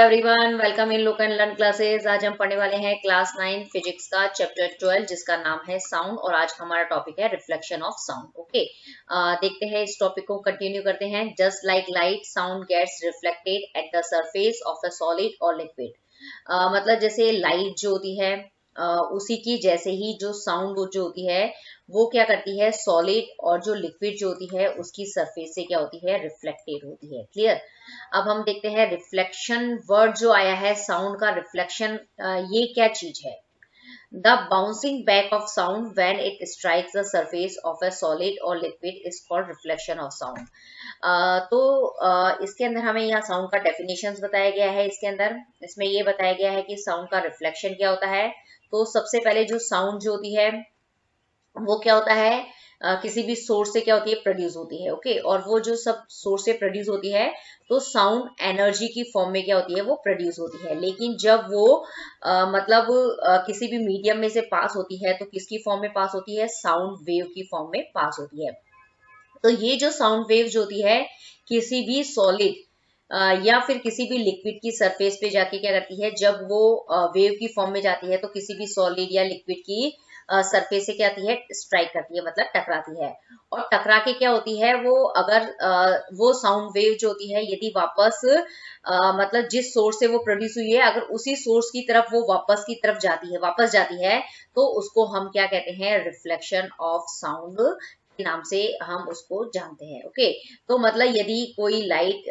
Everyone, welcome in look and learn classes. आज हम पढ़ने वाले हैं क्लास 9 फिजिक्स का चैप्टर 12 जिसका नाम है साउंड और आज का हमारा टॉपिक है रिफ्लेक्शन ऑफ साउंड। ओके, देखते हैं इस टॉपिक को कंटिन्यू करते हैं। Just like light sound gets reflected at the surface of a solid और लिक्विड। मतलब जैसे लाइट जो होती है उसी की जैसे ही जो साउंड जो होती है वो क्या करती है, सॉलिड और जो लिक्विड जो होती है उसकी सरफेस से क्या होती है, रिफ्लेक्टेड होती है। क्लियर। अब हम देखते हैं रिफ्लेक्शन वर्ड जो आया है साउंड का, रिफ्लेक्शन ये क्या चीज है। The bouncing back of sound when it strikes the surface of a solid और liquid is called reflection of sound. इसके अंदर हमें यहाँ साउंड का डेफिनेशंस बताया गया है। इसके अंदर इसमें ये बताया गया है कि साउंड का रिफ्लेक्शन क्या होता है। तो सबसे पहले जो साउंड जो होती है वो क्या होता है, किसी भी सोर्स से क्या होती है, प्रोड्यूस होती है। ओके, और वो जो सब सोर्स से प्रोड्यूस होती है तो साउंड एनर्जी की फॉर्म में क्या होती है, वो प्रोड्यूस होती है। लेकिन जब वो किसी भी मीडियम में से पास होती है तो किसकी फॉर्म में पास होती है, साउंड वेव की फॉर्म में पास होती है। तो ये जो साउंड वेव जो होती है किसी भी सॉलिड या फिर किसी भी लिक्विड की सरफेस पे जाके क्या करती है, जब वो वेव की फॉर्म में जाती है तो किसी भी सॉलिड या लिक्विड की सरफेस से क्या आती है, स्ट्राइक करती है, मतलब टकराती है। और टकरा के क्या होती है वो, अगर वो साउंड वेव जो होती है यदि वापस मतलब जिस सोर्स से वो प्रोड्यूस हुई है अगर उसी सोर्स की तरफ वो वापस की तरफ जाती है, वापस जाती है, तो उसको हम क्या कहते हैं, रिफ्लेक्शन ऑफ साउंड नाम से हम उसको जानते हैं। ओके, तो मतलब यदि कोई लाइट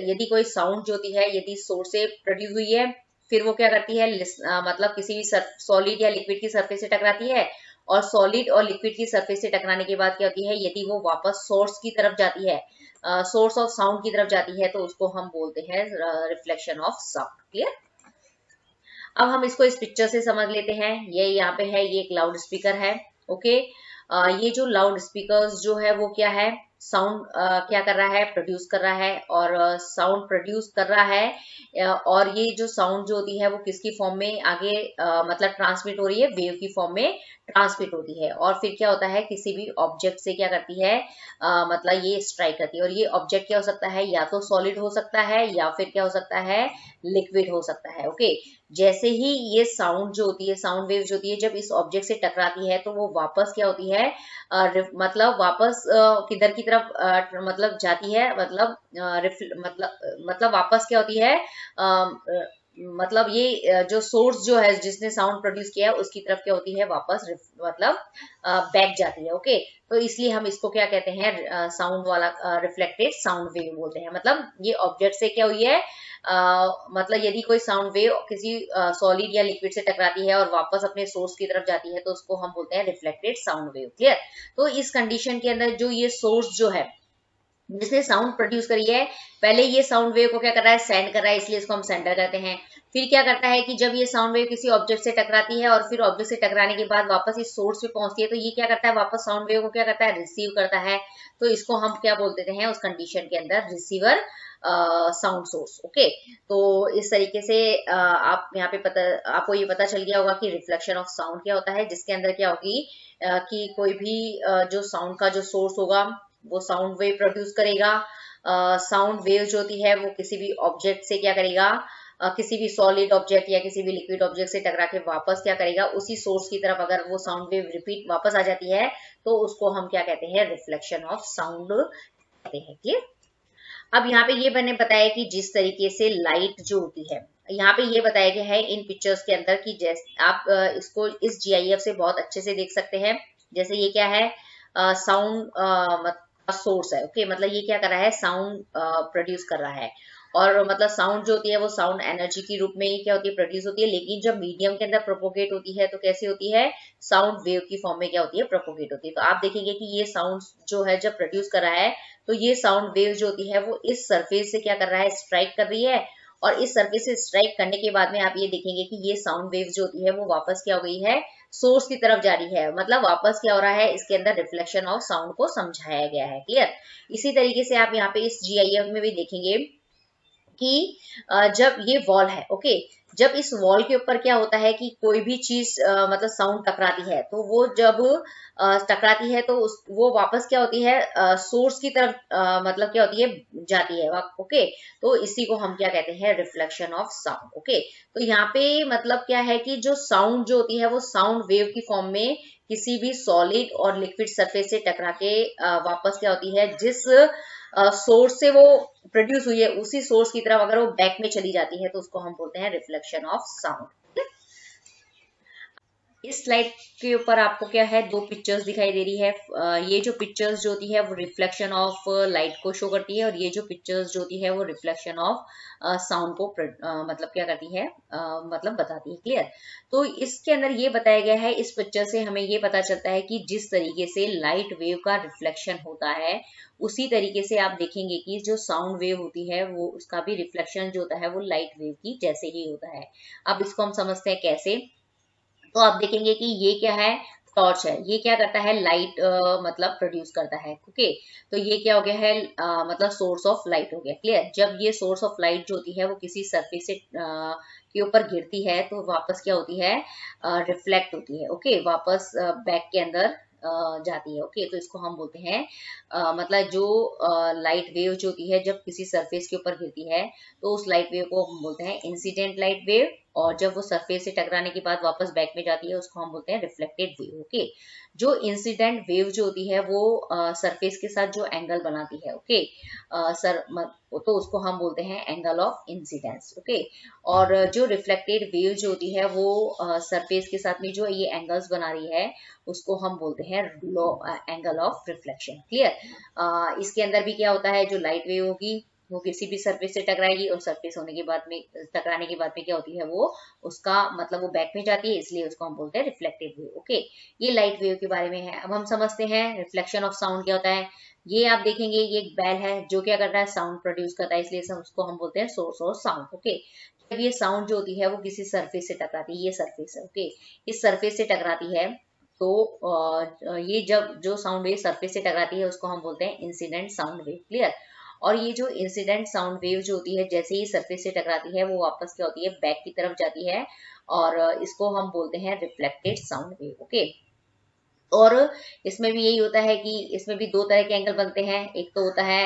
यदि कोई साउंड जो होती है यदि सोर्स से प्रोड्यूस हुई है फिर वो क्या करती है, मतलब किसी भी सॉलिड या लिक्विड की सरफेस से टकराती है, और सॉलिड और लिक्विड की सरफेस से टकराने के बाद क्या होती है, यदि वो वापस सोर्स की तरफ जाती है, सोर्स ऑफ साउंड की तरफ जाती है, तो उसको हम बोलते हैं रिफ्लेक्शन ऑफ साउंड। क्लियर। अब हम इसको इस पिक्चर से समझ लेते हैं। ये यहाँ पे है, ये एक लाउड स्पीकर है। ओके, ये जो लाउड स्पीकर्स जो है वो क्या है, साउंड क्या कर रहा है, प्रोड्यूस कर रहा है, और साउंड प्रोड्यूस कर रहा है। और ये जो साउंड जो होती है वो किसकी फॉर्म में आगे मतलब ट्रांसमिट हो रही है, वेव की फॉर्म में ट्रांसमिट होती है। और फिर क्या होता है, किसी भी ऑब्जेक्ट से क्या करती है, मतलब ये स्ट्राइक करती है। और ये ऑब्जेक्ट क्या हो सकता है, या तो सॉलिड हो सकता है या फिर क्या हो सकता है, लिक्विड हो सकता है। ओके, जैसे ही ये साउंड जो होती है, साउंड वेव जो होती है, जब इस ऑब्जेक्ट से टकराती है तो वो वापस क्या होती है, मतलब वापस किधर की तरफ मतलब जाती है, मतलब वापस क्या होती है, मतलब ये जो सोर्स जो है जिसने साउंड प्रोड्यूस किया है उसकी तरफ क्या होती है, वापस मतलब बैक जाती है। ओके, तो इसलिए हम इसको क्या कहते हैं, साउंड वाला रिफ्लेक्टेड साउंड वेव बोलते हैं। मतलब ये ऑब्जेक्ट से क्या हुई है, मतलब यदि कोई साउंड वेव किसी सॉलिड या लिक्विड से टकराती है और वापस अपने सोर्स की तरफ जाती है तो उसको हम बोलते हैं रिफ्लेक्टेड साउंड वेव। क्लियर। तो इस कंडीशन के अंदर जो ये सोर्स जो है जिसने साउंड प्रोड्यूस करी है, पहले ये साउंड वेव को क्या कर रहा है, सेंड कर रहा है, इसलिए इसको हम सेंडर कहते हैं। फिर क्या करता है कि जब ये साउंड वेव किसी ऑब्जेक्ट से टकराती है और फिर ऑब्जेक्ट से टकराने के बाद वापस इस सोर्स पे पहुंचती है तो ये क्या करता है, वापस साउंड वेव को क्या करता है, रिसीव करता है। तो इसको हम क्या बोलते हैं उस कंडीशन के अंदर, रिसीवर साउंड सोर्स। ओके, तो इस तरीके से आप यहाँ पे आपको ये पता चल गया होगा कि रिफ्लेक्शन ऑफ साउंड क्या होता है, जिसके अंदर क्या होगी कि कोई भी जो साउंड का जो सोर्स होगा वो साउंड वेव प्रोड्यूस करेगा। साउंड वेव जो होती है वो किसी भी ऑब्जेक्ट से क्या करेगा, किसी भी सॉलिड ऑब्जेक्ट या किसी भी लिक्विड ऑब्जेक्ट से टकरा के वापस क्या करेगा, उसी सोर्स की तरफ अगर वो साउंड वेव रिपीट वापस आ जाती है तो उसको हम क्या कहते हैं, रिफ्लेक्शन ऑफ साउंड कहते हैं। क्लियर। अब यहाँ पे ये मैंने बताया कि जिस तरीके से लाइट जो होती है, यहाँ पे ये बताया गया है इन पिक्चर्स के अंदर कि जैसे आप इसको इस GIF से बहुत अच्छे से देख सकते हैं। जैसे ये क्या है, साउंड सोर्स है। ओके, मतलब ये क्या कर रहा है, साउंड प्रोड्यूस कर रहा है। और मतलब साउंड जो होती है वो साउंड एनर्जी के रूप में ही क्या होती है, प्रोड्यूस होती है। लेकिन जब मीडियम के अंदर प्रोपोगेट होती है तो कैसी होती है, साउंड वेव की फॉर्म में क्या होती है, प्रोपोगेट होती है। तो आप देखेंगे कि ये साउंड जो है जब प्रोड्यूस कर रहा है तो ये साउंड वेव जो होती है वो इस सरफेस से क्या कर रहा है, स्ट्राइक कर रही है। और इस सरफेस से स्ट्राइक करने के बाद में आप ये देखेंगे कि ये साउंड वेव जो होती है वो वापस क्या हो गई है, सोर्स की तरफ जा रही है। मतलब वापस क्या हो रहा है, इसके अंदर रिफ्लेक्शन ऑफ साउंड को समझाया गया है। क्लियर। इसी तरीके से आप यहाँ पे इस GIF में भी देखेंगे कि जब ये वॉल है, ओके, जब इस वॉल के ऊपर क्या होता है कि कोई भी चीज मतलब साउंड टकराती है, तो वो जब टकराती है तो वो वापस क्या होती है, सोर्स की तरफ मतलब क्या होती है, जाती है। ओके, तो इसी को हम क्या कहते हैं, रिफ्लेक्शन ऑफ साउंड। ओके, तो यहाँ पे मतलब क्या है कि जो साउंड जो होती है वो साउंड वेव की फॉर्म में किसी भी सॉलिड और लिक्विड सरफेस से टकरा के वापस क्या होती है, जिस सोर्स से वो प्रोड्यूस हुई है उसी सोर्स की तरफ अगर वो बैक में चली जाती है तो उसको हम बोलते हैं रिफ्लेक्शन ऑफ साउंड। इस स्लाइड के ऊपर आपको क्या है, दो पिक्चर्स दिखाई दे रही है। ये जो पिक्चर्स जो होती है वो रिफ्लेक्शन ऑफ लाइट को शो करती है, और ये जो पिक्चर्स जो होती है वो रिफ्लेक्शन ऑफ साउंड को मतलब क्या करती है, मतलब बताती है। क्लियर? तो इसके अंदर ये बताया गया है, इस पिक्चर से हमें ये पता चलता है कि जिस तरीके से लाइट वेव का रिफ्लेक्शन होता है उसी तरीके से आप देखेंगे कि जो साउंड वेव होती है वो उसका भी रिफ्लेक्शन जो होता है वो लाइट वेव की जैसे ही होता है। अब इसको हम समझते हैं कैसे। तो आप देखेंगे कि ये क्या है, टॉर्च है। ये क्या करता है, लाइट मतलब प्रोड्यूस करता है। ओके, तो ये क्या हो गया है, मतलब सोर्स ऑफ लाइट हो गया। क्लियर? जब ये सोर्स ऑफ लाइट जो होती है वो किसी सरफेस से के ऊपर गिरती है तो वापस क्या होती है, रिफ्लेक्ट होती है। ओके, वापस बैक के अंदर जाती है। ओके, तो इसको हम बोलते हैं मतलब जो लाइट वेव जो होती है जब किसी सरफेस के ऊपर गिरती है तो उस लाइट वेव को हम बोलते हैं इंसिडेंट लाइट वेव, और जब वो सरफेस से टकराने के बाद वापस बैक में जाती है उसको हम बोलते हैं रिफ्लेक्टेड वेव। ओके, जो इंसिडेंट वेव जो होती है वो सरफेस के साथ जो एंगल बनाती है, ओके, तो उसको हम बोलते हैं एंगल ऑफ इंसिडेंस। ओके, और जो रिफ्लेक्टेड वेव जो होती है वो सरफेस के साथ में जो ये एंगल्स बना रही है उसको हम बोलते हैं एंगल ऑफ रिफ्लेक्शन। क्लियर? इसके अंदर भी क्या होता है, जो लाइट वेव होगी वो किसी भी सरफेस से टकराएगी, और सरफेस होने के बाद में, टकराने के बाद में क्या होती है, वो उसका मतलब वो बैक में जाती है, इसलिए उसको हम बोलते हैं रिफ्लेक्टेड वेव। ओके, ये लाइट वेव के बारे में है। अब हम समझते हैं रिफ्लेक्शन ऑफ साउंड क्या होता है। ये आप देखेंगे ये एक बेल है जो क्या करता है, साउंड प्रोड्यूस करता है, इसलिए उसको हम बोलते हैं सोर्स ऑफ साउंड। ओके, जब ये साउंड जो होती है वो किसी सरफेस से टकराती है, ये सरफेस है। ओके, इस सरफेस से टकराती है तो ये जब जो साउंड वेव सरफेस से टकराती है उसको हम बोलते हैं इंसिडेंट साउंड वेव। क्लियर? और ये जो इंसिडेंट साउंड वेव जो होती है जैसे ही सरफेस से टकराती है वो वापस क्या होती है, बैक की तरफ जाती है, और इसको हम बोलते हैं रिफ्लेक्टेड साउंड वेव। ओके, और इसमें भी यही होता है कि इसमें भी दो तरह के एंगल बनते हैं। एक तो होता है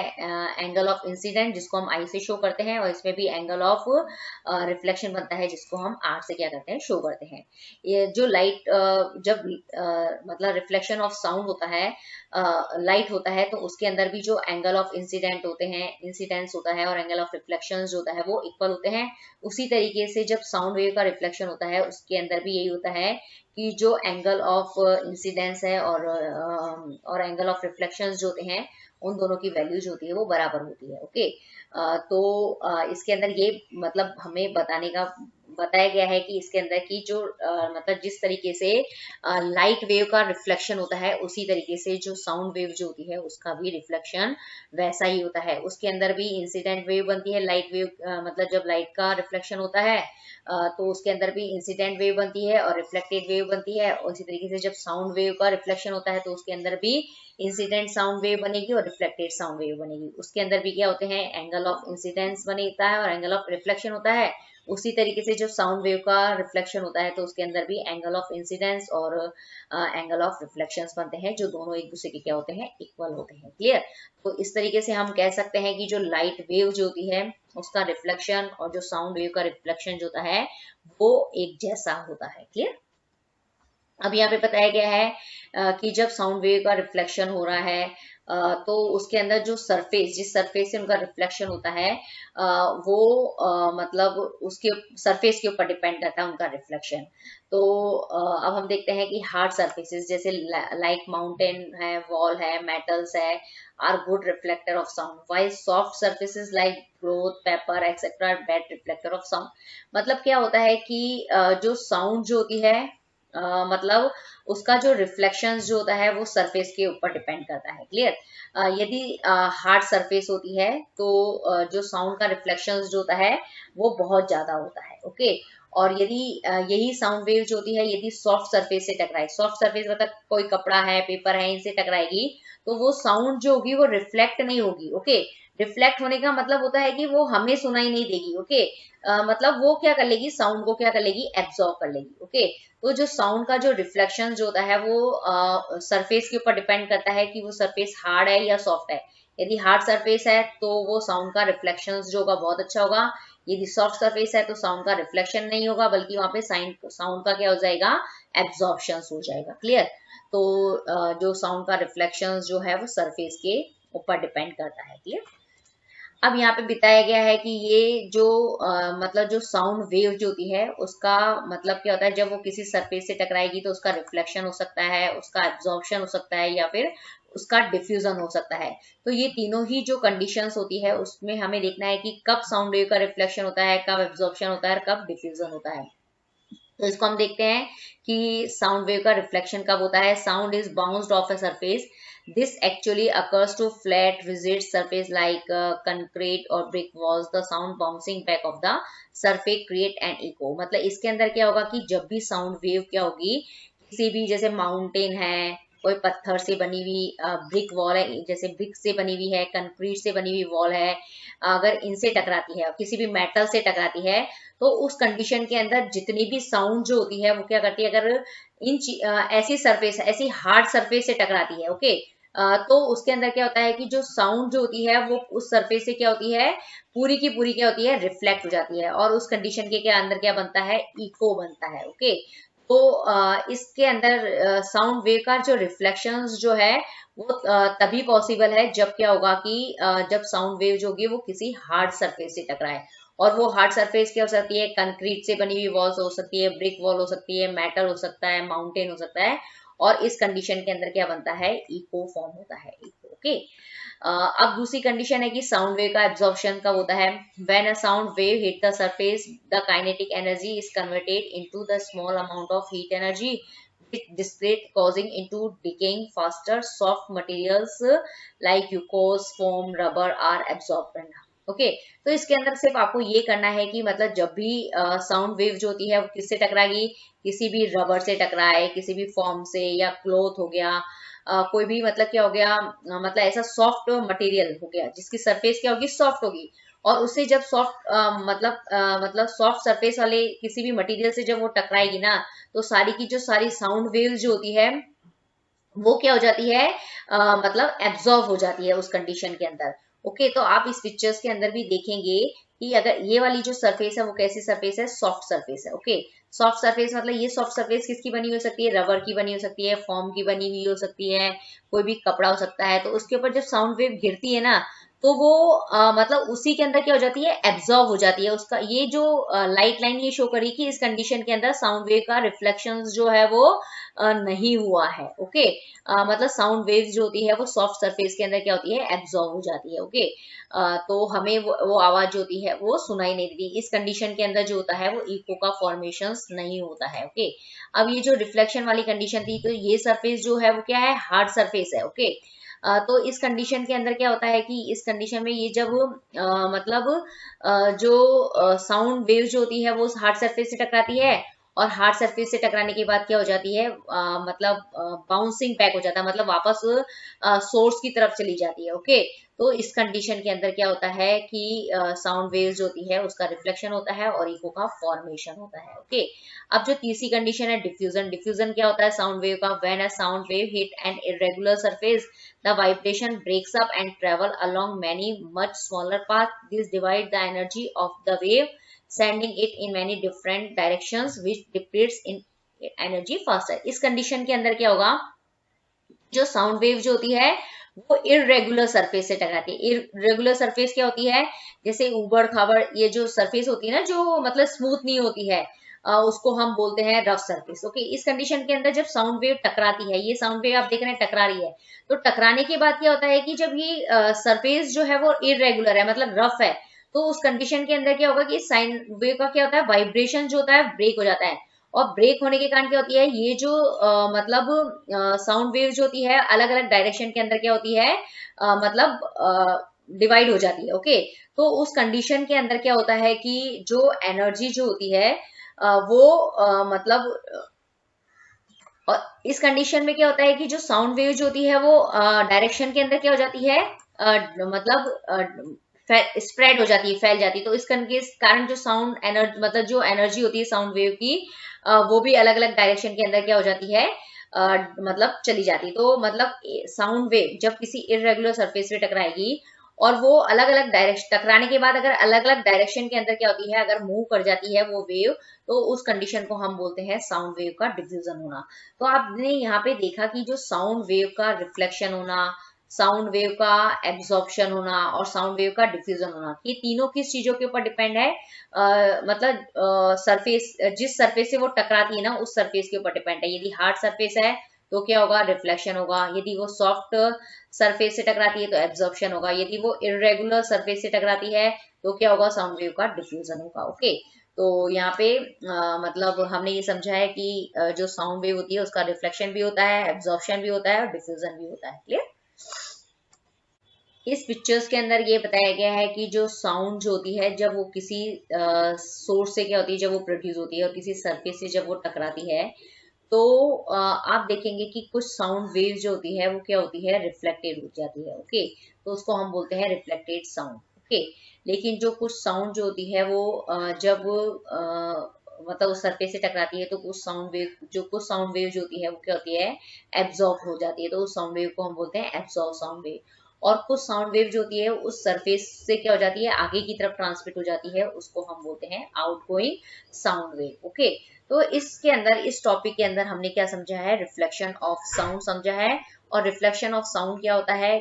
एंगल ऑफ इंसिडेंट जिसको हम आई से शो करते हैं, और इसमें भी एंगल ऑफ रिफ्लेक्शन बनता है जिसको हम आर से क्या करते हैं, शो करते हैं। ये जो लाइट जब मतलब रिफ्लेक्शन ऑफ साउंड होता है, लाइट होता है, तो उसके अंदर भी जो एंगल ऑफ इंसिडेंट होते हैं, इंसिडेंस होता है, और एंगल ऑफ रिफ्लेक्शन जो होता है वो इक्वल होते हैं। उसी तरीके से जब साउंड वेव का रिफ्लेक्शन होता है उसके अंदर भी यही होता है कि जो एंगल ऑफ इंसिडेंस है और एंगल ऑफ रिफ्लेक्शन जो होते हैं उन दोनों की वैल्यू जो होती है वो बराबर होती है। ओके, तो इसके अंदर ये मतलब हमें बताया गया है कि इसके अंदर की जो मतलब जिस तरीके से लाइट वेव का रिफ्लेक्शन होता है उसी तरीके से जो साउंड वेव जो होती है उसका भी रिफ्लेक्शन वैसा ही होता है। उसके अंदर भी इंसिडेंट वेव बनती है, लाइट वेव मतलब जब लाइट का रिफ्लेक्शन होता है तो उसके अंदर भी इंसिडेंट वेव बनती है और रिफ्लेक्टेड वेव बनती है। और इसी तरीके से जब साउंड वेव का रिफ्लेक्शन होता है तो उसके अंदर भी इंसिडेंट साउंड वेव बनेगी और रिफ्लेक्टेड साउंड वेव बनेगी। उसके अंदर भी क्या होते हैं, एंगल ऑफ इंसिडेंस बनता है और एंगल ऑफ रिफ्लेक्शन होता है। उसी तरीके से जो साउंड वेव का रिफ्लेक्शन होता है तो उसके अंदर भी एंगल ऑफ इंसिडेंस और एंगल ऑफ रिफ्लेक्शंस बनते हैं, जो दोनों एक दूसरे के क्या होते हैं, इक्वल होते हैं। क्लियर? तो इस तरीके से हम कह सकते हैं कि जो लाइट वेव जो होती है उसका रिफ्लेक्शन और जो साउंड वेव का रिफ्लेक्शन जो होता है वो एक जैसा होता है। क्लियर? अब यहाँ पे बताया गया है कि जब साउंड वेव का रिफ्लेक्शन हो रहा है तो उसके अंदर जो सरफेस, जिस सरफेस से उनका रिफ्लेक्शन होता है वो मतलब उसके सरफेस के ऊपर डिपेंड करता है उनका रिफ्लेक्शन। तो अब हम देखते हैं कि हार्ड सरफेसेस जैसे लाइक माउंटेन है, वॉल है, मेटल्स है, are good reflector of sound, while soft surfaces like growth, paper etcetera bad reflector of sound. मतलब क्या होता है कि जो साउंड जो होती है मतलब उसका जो रिफ्लेक्शन जो होता है वो सरफेस के ऊपर डिपेंड करता है। क्लियर? यदि हार्ड सरफेस होती है तो जो साउंड का रिफ्लेक्शन जो होता है वो बहुत ज्यादा होता है। ओके, और यदि यही साउंड वेव जो होती है यदि सॉफ्ट सरफेस से टकराए, सॉफ्ट सरफेस मतलब कोई कपड़ा है, पेपर है, इनसे टकराएगी तो वो साउंड जो होगी वो रिफ्लेक्ट नहीं होगी। ओके, रिफ्लेक्ट होने का मतलब होता है कि वो हमें सुनाई नहीं देगी, ओके। मतलब वो क्या कर लेगी, साउंड को क्या कर लेगी, एब्जॉर्ब कर लेगी, ओके। तो जो साउंड का जो रिफ्लेक्शन जो होता है वो सरफेस के ऊपर डिपेंड करता है कि वो सरफेस हार्ड है या सॉफ्ट है। यदि हार्ड सरफेस है तो वो साउंड का रिफ्लेक्शन जो होगा बहुत अच्छा होगा। यदि सॉफ्ट सरफेस है तो साउंड का रिफ्लेक्शन नहीं होगा, बल्कि वहां पे साउंड का क्या हो जाएगा, एब्जॉर्प्शन हो जाएगा, क्लियर। तो जो साउंड का रिफ्लेक्शन जो है वो सरफेस के ऊपर डिपेंड करता है, क्लियर। अब यहाँ पे बताया गया है कि ये जो मतलब जो साउंड वेव जो होती है उसका मतलब क्या होता है, जब वो किसी सरफेस से टकराएगी तो उसका रिफ्लेक्शन हो सकता है, उसका एब्जॉर्प्शन हो सकता है, या फिर उसका डिफ्यूजन हो सकता है। तो ये तीनों ही जो कंडीशंस होती है उसमें हमें देखना है कि कब साउंड वेव का रिफ्लेक्शन होता है, कब एब्जॉर्प्शन होता है, कब डिफ्यूजन होता है। तो इसको हम देखते हैं कि साउंड वेव का रिफ्लेक्शन कब होता है। Sound is bounced of a surface, this actually occurs to flat rigid surface like concrete or brick walls. The sound bouncing back of the surface create an echo. मतलब इसके अंदर क्या होगा कि जब भी साउंड वेव क्या होगी, किसी भी जैसे माउंटेन है, कोई पत्थर से बनी हुई ब्रिक वॉल है, जैसे ब्रिक से बनी हुई है, कंक्रीट से बनी हुई वॉल है, अगर इनसे टकराती है, किसी भी मेटल से टकराती है, तो उस कंडीशन के अंदर जितनी भी साउंड जो होती है वो क्या करती है, अगर ऐसी सरफेस, ऐसी हार्ड सरफेस से टकराती है, ओके, तो उसके अंदर क्या होता है कि जो साउंड जो होती है वो उस सरफेस से क्या होती है, पूरी की पूरी क्या होती है, रिफ्लेक्ट हो जाती है, और उस कंडीशन के क्या अंदर क्या बनता है, इको बनता है, ओके। तो इसके अंदर साउंड वेव का जो रिफ्लेक्शंस जो है वो तभी पॉसिबल है जब क्या होगा कि जब साउंड वेव जो होगी वो किसी हार्ड सरफेस से टकराए। और वो हार्ड सरफेस क्या हो सकती है, कंक्रीट से बनी हुई वॉल्स हो सकती है, ब्रिक वॉल हो सकती है, मेटल हो सकता है, माउंटेन हो सकता है, और इस कंडीशन के अंदर क्या बनता है, इको फॉर्म होता है, इको, ओके। अब दूसरी कंडीशन है कि साउंड वेव का एब्जॉर्प्शन कब होता है। When a sound wave hit the surface, the kinetic energy is converted into the small amount of heat energy which dissipate causing into decaying faster. Soft materials like glucose, foam, rubber are absorbent. Okay, तो इसके अंदर सिर्फ आपको ये करना है कि मतलब जब भी साउंड वेव जो होती है वो किससे टकराएगी, किसी भी रबर से टकराए, किसी भी फॉर्म से, या क्लॉथ हो गया, कोई भी मतलब क्या हो गया, मतलब ऐसा सॉफ्ट मटेरियल हो गया जिसकी सरफेस क्या होगी, सॉफ्ट होगी, और उससे जब सॉफ्ट मतलब सॉफ्ट सरफेस वाले किसी भी मटेरियल से जब वो टकराएगी ना, तो सारी की जो सारी साउंड वेव जो होती है वो क्या हो जाती है, मतलब एब्जॉर्ब हो जाती है उस कंडीशन के अंदर, ओके। तो आप इस पिक्चर्स के अंदर भी देखेंगे कि अगर ये वाली जो सरफेस है वो कैसी सरफेस है, सॉफ्ट सरफेस है, ओके। सॉफ्ट सरफेस मतलब ये सॉफ्ट सरफेस किसकी बनी हो सकती है, रबर की बनी हो सकती है, फॉर्म की बनी हुई हो सकती है, कोई भी कपड़ा हो सकता है। तो उसके ऊपर जब साउंड वेव गिरती है ना, तो वो मतलब उसी के अंदर क्या हो जाती है, एब्जॉर्ब हो जाती है। उसका ये जो लाइट लाइन ये शो करी कि इस कंडीशन के अंदर साउंड वेव का रिफ्लेक्शन जो है वो नहीं हुआ है, ओके। मतलब साउंड वेव जो होती है वो सॉफ्ट सरफेस के अंदर क्या होती है, एब्जॉर्ब हो जाती है, ओके। तो हमें वो आवाज जो होती है वो सुनाई नहीं देती। इस कंडीशन के अंदर जो होता है वो इको का फॉर्मेशन नहीं होता है, ओके। अब ये जो रिफ्लेक्शन वाली कंडीशन थी, तो ये सरफेस जो है वो क्या है, हार्ड सरफेस है, ओके। तो इस कंडीशन के अंदर क्या होता है कि इस कंडीशन में ये जब मतलब जो साउंड वेव जो होती है वो हार्ड सरफेस से टकराती है, और हार्ड सरफेस से टकराने के बाद क्या हो जाती है, मतलब बाउंसिंग बैक हो जाता है, मतलब वापस सोर्स की तरफ चली जाती है, ओके। तो इस कंडीशन के अंदर क्या होता है कि साउंड वेव जो होती है उसका रिफ्लेक्शन होता है और इको का फॉर्मेशन होता है, ओके। अब जो तीसरी कंडीशन है डिफ्यूजन, डिफ्यूजन क्या होता है साउंड वेव का, when a sound wave hit an irregular surface, the vibration breaks up and travel along many much smaller paths. This divide the energy of the wave, sending it in many different directions, which depletes in energy faster. इस condition के अंदर क्या होगा, जो sound wave जो होती है वो इरेगुलर सरफेस से टकराती है। इरेगुलर सरफेस क्या होती है, जैसे उबड़ खाबड़ ये जो सरफेस होती है ना, जो मतलब स्मूथ नहीं होती है, उसको हम बोलते हैं रफ सरफेस, ओके। इस कंडीशन के अंदर जब साउंड वेव टकराती है, ये साउंड वेव आप देख रहे हैं टकरा रही है, तो टकराने के बाद क्या होता है कि जब ये सरफेस जो है वो इरेगुलर है, मतलब रफ है, तो उस कंडीशन के अंदर क्या होगा कि साइन वेव का क्या होता है, वाइब्रेशन जो होता है ब्रेक हो जाता है, और ब्रेक होने के कारण क्या होती है, ये जो मतलब साउंड वेव जो होती है अलग अलग डायरेक्शन के अंदर क्या होती है, मतलब डिवाइड हो जाती है, ओके। तो उस कंडीशन के अंदर क्या होता है कि जो एनर्जी जो होती है वो मतलब और इस कंडीशन में क्या होता है कि जो साउंड वेव जो होती है वो डायरेक्शन के अंदर क्या हो जाती है, मतलब स्प्रेड हो जाती है, फैल जाती है। तो इसके कारण जो साउंड एनर्जी, मतलब जो एनर्जी होती है साउंड वेव की, वो भी अलग अलग डायरेक्शन के अंदर क्या हो जाती है, मतलब चली जाती है। तो मतलब साउंड वेव जब किसी इरेगुलर सरफेस पे टकराएगी और वो अलग अलग डायरेक्शन, टकराने के बाद अगर अलग अलग डायरेक्शन के अंदर क्या होती है, अगर मूव कर जाती है वो वेव, तो उस कंडीशन को हम बोलते हैं साउंड वेव का डिफ्यूजन होना। तो आपने यहाँ पे देखा कि जो साउंड वेव का रिफ्लेक्शन होना, साउंड वेव का एब्जॉर्प्शन होना और साउंड वेव का डिफ्यूजन होना, ये तीनों किस चीजों के ऊपर डिपेंड है, मतलब सरफेस, जिस सरफेस से वो टकराती है ना उस सरफेस के ऊपर डिपेंड है। यदि हार्ड सरफेस है तो क्या होगा, रिफ्लेक्शन होगा। यदि वो सॉफ्ट सरफेस से टकराती है तो एब्जॉर्प्शन होगा। यदि वो इरेगुलर सरफेस से टकराती है तो क्या होगा, साउंड वेव का डिफ्यूजन होगा। ओके, तो यहाँ पे मतलब हमने ये समझा है कि जो साउंड वेव होती है उसका रिफ्लेक्शन भी होता है, एब्जॉर्प्शन भी होता है और डिफ्यूजन भी होता है। क्लियर? इस पिक्चर्स के अंदर ये बताया गया है कि जो साउंड जो होती है जब वो किसी सोर्स से क्या होती है, जब वो प्रोड्यूस होती है और किसी सरफेस से जब वो टकराती है, तो आप देखेंगे कि कुछ साउंड वेव जो होती है वो क्या होती है, रिफ्लेक्टेड हो जाती है। ओके, तो उसको हम बोलते हैं रिफ्लेक्टेड साउंड। ओके, लेकिन जो कुछ साउंड जो होती है वो जब मतलब उस सरफेस से टकराती है तो कुछ साउंड वेव, जो होती है वो क्या होती है, एब्जॉर्ब हो जाती है। तो उस साउंड वेव को हम बोलते हैं एब्जॉर्ब साउंड वेव। और कुछ साउंड वेव जो होती है उस सरफेस से क्या हो जाती है, आगे की तरफ ट्रांसमिट हो जाती है, उसको हम बोलते हैं आउटगोइंग साउंड वेव। ओके, तो इसके अंदर, इस टॉपिक के अंदर हमने क्या समझा है, रिफ्लेक्शन ऑफ साउंड समझा है। और रिफ्लेक्शन ऑफ साउंड क्या होता है,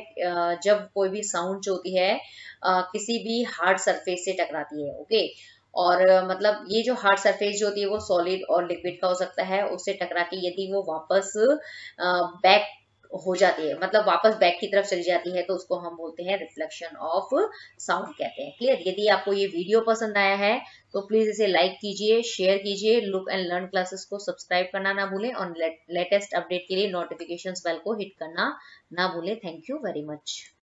जब कोई भी साउंड जो होती है किसी भी हार्ड सरफेस से टकराती है। ओके, और मतलब ये जो हार्ड सरफेस जो होती है वो सॉलिड और लिक्विड का हो सकता है, उससे टकरा के यदि वो वापस बैक हो जाती है, मतलब वापस बैक की तरफ चली जाती है, तो उसको हम बोलते हैं रिफ्लेक्शन ऑफ साउंड कहते हैं। क्लियर? यदि आपको ये वीडियो पसंद आया है तो प्लीज इसे लाइक कीजिए, शेयर कीजिए। लुक एंड लर्न क्लासेस को सब्सक्राइब करना ना भूलें और लेटेस्ट अपडेट के लिए नोटिफिकेशन बेल को हिट करना ना भूलें। Thank you very much.